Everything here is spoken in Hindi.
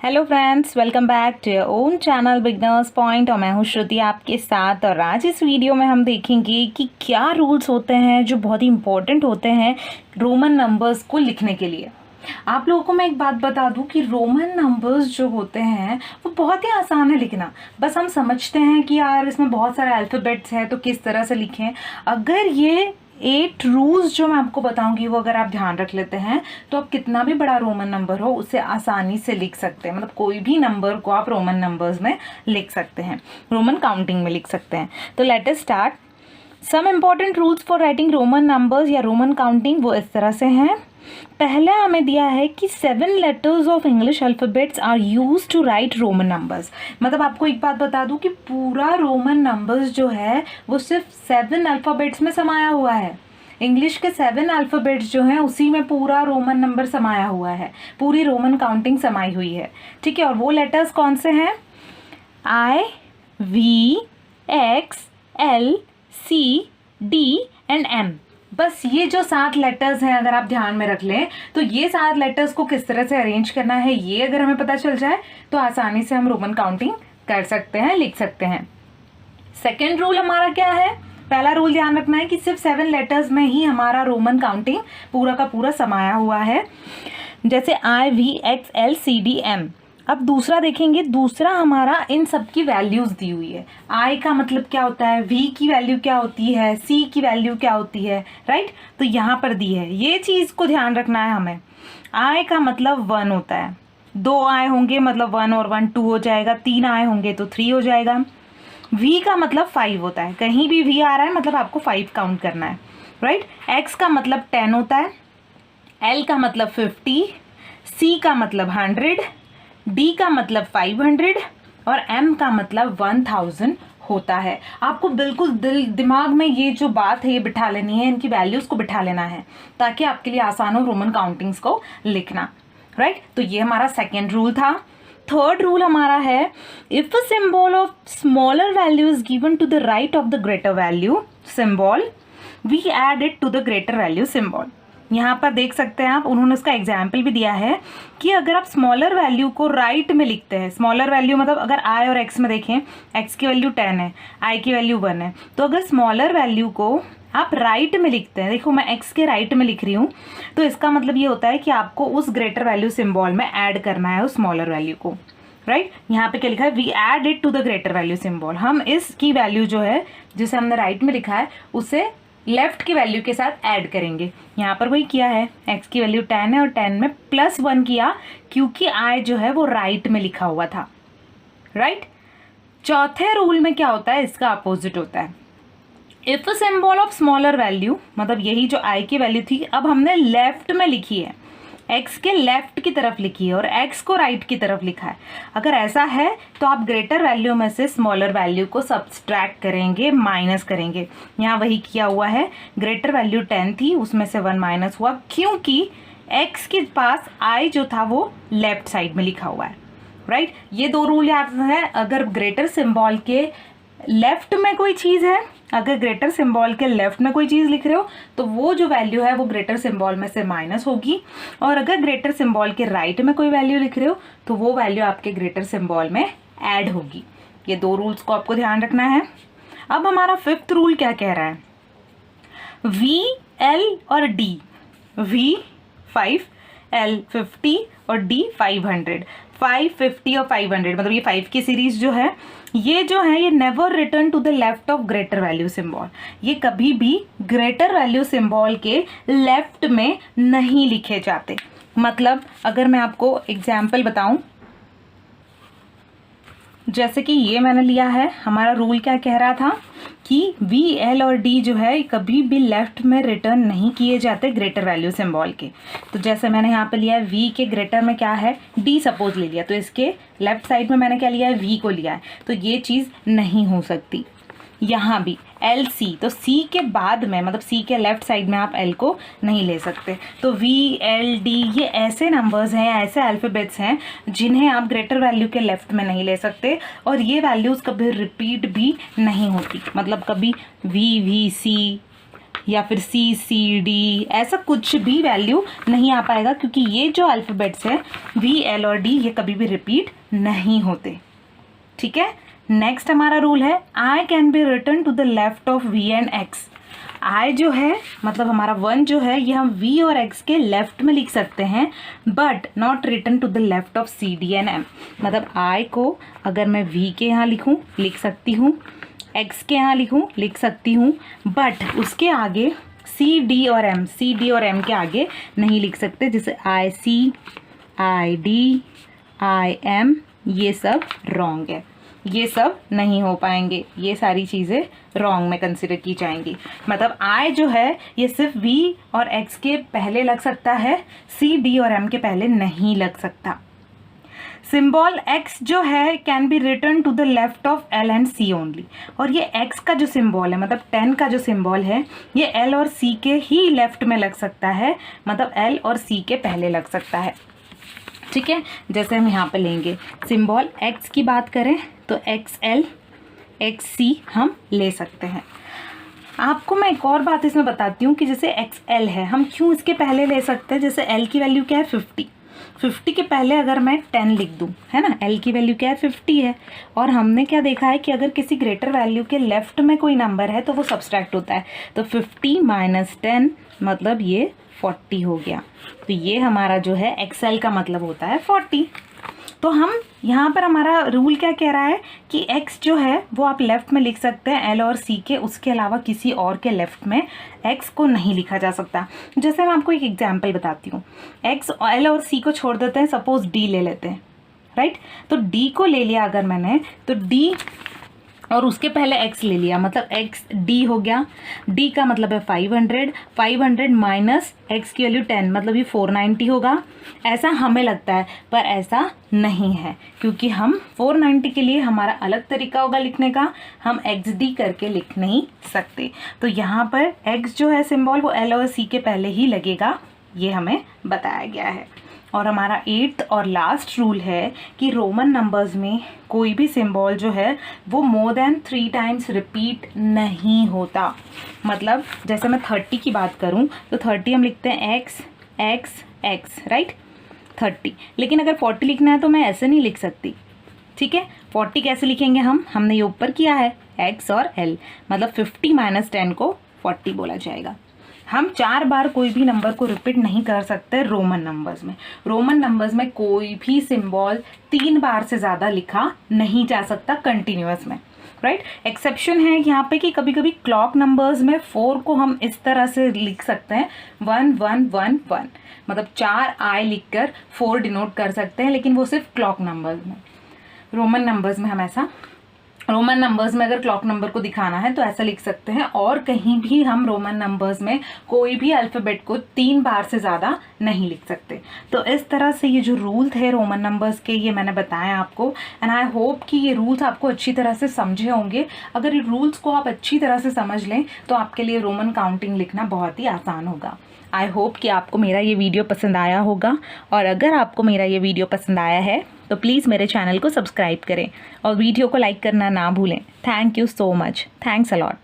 Hello friends, welcome back to your own channel Beginners Point. और मैं हूँ श्रुति आपके साथ। और आज इस वीडियो में हम देखेंगे कि क्या रूल्स होते हैं जो बहुत ही इंपॉर्टेंट होते हैं रोमन नंबर्स को लिखने के लिए। आप लोगों को मैं एक बात बता दूं कि रोमन नंबर्स जो होते हैं वो बहुत ही आसान है लिखना। बस हम समझते हैं कि यार इसमें बहुत सारे अल्फ़ाबेट्स हैं तो किस तरह से लिखें। अगर ये 8 रूल्स जो मैं आपको बताऊंगी वो अगर आप ध्यान रख लेते हैं तो आप कितना भी बड़ा रोमन नंबर हो उसे आसानी से लिख सकते हैं। मतलब कोई भी नंबर को आप रोमन नंबर्स में लिख सकते हैं, रोमन काउंटिंग में लिख सकते हैं। तो let us start. Some important rules for writing Roman numbers या रोमन काउंटिंग वो इस तरह से हैं। पहले हमें दिया है कि 7 letters of English alphabets are use to write Roman numbers. मतलब आपको एक बात बता दूं कि पूरा रोमन नंबर्स जो है वो सिर्फ 7 अल्फ़ाबेट्स में समाया हुआ है। इंग्लिश के 7 अल्फ़ाबेट्स जो हैं उसी में पूरा रोमन नंबर समाया हुआ है, पूरी रोमन काउंटिंग समाई हुई है। ठीक है, और वो लेटर्स कौन से हैं? I, V, X, L, C, D and M। बस ये जो 7 लेटर्स हैं अगर आप ध्यान में रख लें तो ये 7 लेटर्स को किस तरह से अरेंज करना है ये अगर हमें पता चल जाए तो आसानी से हम रोमन काउंटिंग कर सकते हैं, लिख सकते हैं। सेकेंड रूल हमारा क्या है? पहला रूल ध्यान रखना है कि सिर्फ 7 लेटर्स में ही हमारा रोमन काउंटिंग पूरा का पूरा समाया हुआ है, जैसे I, V, X, L, C, D, M। अब दूसरा देखेंगे, दूसरा हमारा इन सब की वैल्यूज़ दी हुई है। आई का मतलब क्या होता है, वी की वैल्यू क्या होती है, सी की वैल्यू क्या होती है, राइट? तो यहाँ पर दी है, ये चीज़ को ध्यान रखना है हमें। आई का मतलब 1 होता है, 2 आई होंगे मतलब 1 और 1 2 हो जाएगा, 3 आई होंगे तो 3 हो जाएगा। वी का मतलब 5 होता है, कहीं भी वी आ रहा है मतलब आपको 5 काउंट करना है, राइट? एक्स का मतलब 10 होता है, एल का मतलब 50, सी का मतलब 100, डी का मतलब 500 और एम का मतलब 1000 होता है। आपको बिल्कुल दिमाग में ये जो बात है ये बिठा लेनी है, इनकी वैल्यूज़ को बिठा लेना है ताकि आपके लिए आसान हो रोमन काउंटिंग्स को लिखना, राइट? तो ये हमारा सेकेंड रूल था। थर्ड रूल हमारा है, if a symbol of smaller value is given to the right of the greater value symbol, we add it to the greater value symbol. यहाँ पर देख सकते हैं आप, उन्होंने उसका एग्जाम्पल भी दिया है कि अगर आप स्मॉलर वैल्यू को राइट में लिखते हैं, स्मॉलर वैल्यू मतलब अगर आई और एक्स में देखें, एक्स की वैल्यू 10 है, आई की वैल्यू 1 है, तो अगर स्मॉलर वैल्यू को आप राइट में लिखते हैं, देखो मैं एक्स के राइट में लिख रही हूँ, तो इसका मतलब ये होता है कि आपको उस ग्रेटर वैल्यू सिम्बॉल में ऐड करना है उस स्मॉलर वैल्यू को, राइट? यहाँ पे क्या लिखा है, we add it to the greater value symbol. हम इसकी वैल्यू जो है जिसे हमने राइट में लिखा है उसे लेफ्ट की वैल्यू के साथ ऐड करेंगे। यहाँ पर वही किया है, x की वैल्यू 10 है और 10 में +1 किया क्योंकि i जो है वो राइट में लिखा हुआ था, राइट? चौथे रूल में क्या होता है, इसका अपोजिट होता है। If a symbol of smaller value, मतलब यही जो i की वैल्यू थी अब हमने लेफ्ट में लिखी है, x के लेफ्ट की तरफ लिखी है और x को राइट की तरफ लिखा है। अगर ऐसा है तो आप ग्रेटर वैल्यू में से स्मॉलर वैल्यू को सब्सट्रैक्ट करेंगे, माइनस करेंगे। यहाँ वही किया हुआ है, ग्रेटर वैल्यू 10 थी उसमें से 1 माइनस हुआ क्योंकि x के पास i जो था वो लेफ्ट साइड में लिखा हुआ है, राइट? ये 2 रूल याद है। अगर ग्रेटर सिंबल के लेफ्ट में कोई चीज़ है, अगर ग्रेटर सिंबल के लेफ्ट में कोई चीज़ लिख रहे हो तो वो जो वैल्यू है वो ग्रेटर सिंबल में से माइनस होगी, और अगर ग्रेटर सिंबल के राइट में कोई वैल्यू लिख रहे हो तो वो वैल्यू आपके ग्रेटर सिंबल में ऐड होगी। ये 2 रूल्स को आपको ध्यान रखना है। अब हमारा 5th रूल क्या कह रहा है, वी, एल और डी, वी 5, एल 50 और डी 500, 5, 50 और 500 मतलब ये 5 की सीरीज जो है ये never return to the left of greater value symbol. ये कभी भी ग्रेटर वैल्यू सिंबल के लेफ्ट में नहीं लिखे जाते। मतलब अगर मैं आपको एग्जाम्पल बताऊं, जैसे कि ये मैंने लिया है, हमारा रूल क्या कह रहा था कि वी, एल और डी जो है कभी भी लेफ्ट में रिटर्न नहीं किए जाते ग्रेटर वैल्यू सिंबल के। तो जैसे मैंने यहाँ पे लिया है वी के ग्रेटर में क्या है, डी सपोज ले लिया, तो इसके लेफ्ट साइड में मैंने क्या लिया है, वी को लिया है, तो ये चीज़ नहीं हो सकती। यहाँ भी एल सी, तो सी के बाद में मतलब सी के लेफ्ट साइड में आप एल को नहीं ले सकते। तो वी, एल, डी ये ऐसे नंबर्स हैं, ऐसे अल्फ़ाबेट्स हैं जिन्हें आप ग्रेटर वैल्यू के लेफ्ट में नहीं ले सकते, और ये वैल्यूज़ कभी रिपीट भी नहीं होती। मतलब कभी वी, वी, सी, या फिर C ऐसा कुछ भी वैल्यू नहीं आ पाएगा, क्योंकि ये जो अल्फ़ाबेट्स है V, L और D ये कभी भी रिपीट नहीं होते। ठीक है, नेक्स्ट हमारा रूल है I can be written to the left of V and X। I जो है मतलब हमारा 1 जो है ये हम V और X के लेफ्ट में लिख सकते हैं, but not written to the left of C, D and M। मतलब I को अगर मैं V के यहाँ लिखूँ लिख सकती हूँ, X के यहाँ लिखूँ लिख सकती हूँ, बट उसके आगे C, D और M के आगे नहीं लिख सकते, जैसे IC, ID, IM ये सब रॉन्ग है, ये सब नहीं हो पाएंगे, ये सारी चीज़ें रॉन्ग में कंसिडर की जाएंगी। मतलब I जो है ये सिर्फ V और X के पहले लग सकता है, C, D और M के पहले नहीं लग सकता। सिंबल X जो है can be written to the left of L and C only. और ये X का जो सिंबल है मतलब 10 का जो सिंबल है ये L और C के ही लेफ्ट में लग सकता है, मतलब L और C के पहले लग सकता है। ठीक है, जैसे हम यहाँ पे लेंगे सिंबल X की बात करें तो XL, XC हम ले सकते हैं। आपको मैं एक और बात इसमें बताती हूँ कि जैसे XL है हम क्यों इसके पहले ले सकते हैं। जैसे L की वैल्यू क्या है 50 के पहले अगर मैं 10 लिख दूँ, है ना, L की वैल्यू क्या है 50 है, और हमने क्या देखा है कि अगर किसी ग्रेटर वैल्यू के लेफ्ट में कोई नंबर है तो वो सब्सट्रैक्ट होता है, तो 50 माइनस 10 मतलब ये 40 हो गया। तो ये हमारा जो है XL का मतलब होता है 40। तो हम यहाँ पर हमारा रूल क्या कह रहा है कि X जो है वो आप लेफ़्ट में लिख सकते हैं L और C के, उसके अलावा किसी और के लेफ़्ट में X को नहीं लिखा जा सकता। जैसे मैं आपको एक एग्जांपल बताती हूँ, X, L और C को छोड़ देते हैं, सपोज D ले लेते हैं, राइट। तो D को ले लिया अगर मैंने, तो D और उसके पहले X ले लिया, मतलब X D हो गया। D का मतलब है 500 माइनस X की वैल्यू 10 मतलब ये 490 होगा। ऐसा हमें लगता है पर ऐसा नहीं है, क्योंकि हम 490 के लिए हमारा अलग तरीका होगा लिखने का, हम XD करके लिख नहीं सकते। तो यहाँ पर X जो है सिंबल वो L और C के पहले ही लगेगा, ये हमें बताया गया है। और हमारा 8th और लास्ट रूल है कि रोमन नंबर्स में कोई भी सिंबल जो है वो मोर देन 3 टाइम्स रिपीट नहीं होता। मतलब जैसे मैं 30 की बात करूं तो 30 हम लिखते हैं X X X, राइट, 30। लेकिन अगर 40 लिखना है तो मैं ऐसे नहीं लिख सकती। ठीक है, 40 कैसे लिखेंगे हमने ये ऊपर किया है X और L, मतलब 50 माइनस 10 को 40 बोला जाएगा। हम 4 बार कोई भी नंबर को रिपीट नहीं कर सकते रोमन नंबर्स में। रोमन नंबर्स में कोई भी सिंबल 3 बार से ज़्यादा लिखा नहीं जा सकता कंटिन्यूअस में, राइट। एक्सेप्शन है यहाँ पे कि कभी कभी क्लॉक नंबर्स में 4 को हम इस तरह से लिख सकते हैं 1 1 1 1, मतलब 4 I लिखकर 4 डिनोट कर सकते हैं, लेकिन वो सिर्फ क्लॉक नंबर्स में। रोमन नंबर्स में हम ऐसा, रोमन नंबर्स में अगर क्लॉक नंबर को दिखाना है तो ऐसा लिख सकते हैं, और कहीं भी हम रोमन नंबर्स में कोई भी अल्फ़ाबेट को 3 बार से ज़्यादा नहीं लिख सकते। तो इस तरह से ये जो रूल थे रोमन नंबर्स के ये मैंने बताया आपको, एंड आई होप कि ये रूल्स आपको अच्छी तरह से समझे होंगे। अगर ये रूल्स को आप अच्छी तरह से समझ लें तो आपके लिए रोमन काउंटिंग लिखना बहुत ही आसान होगा। आई होप कि आपको मेरा ये वीडियो पसंद आया होगा, और अगर आपको मेरा ये वीडियो पसंद आया है तो प्लीज़ मेरे चैनल को सब्सक्राइब करें और वीडियो को लाइक करना ना भूलें। Thank you so much, thanks a lot.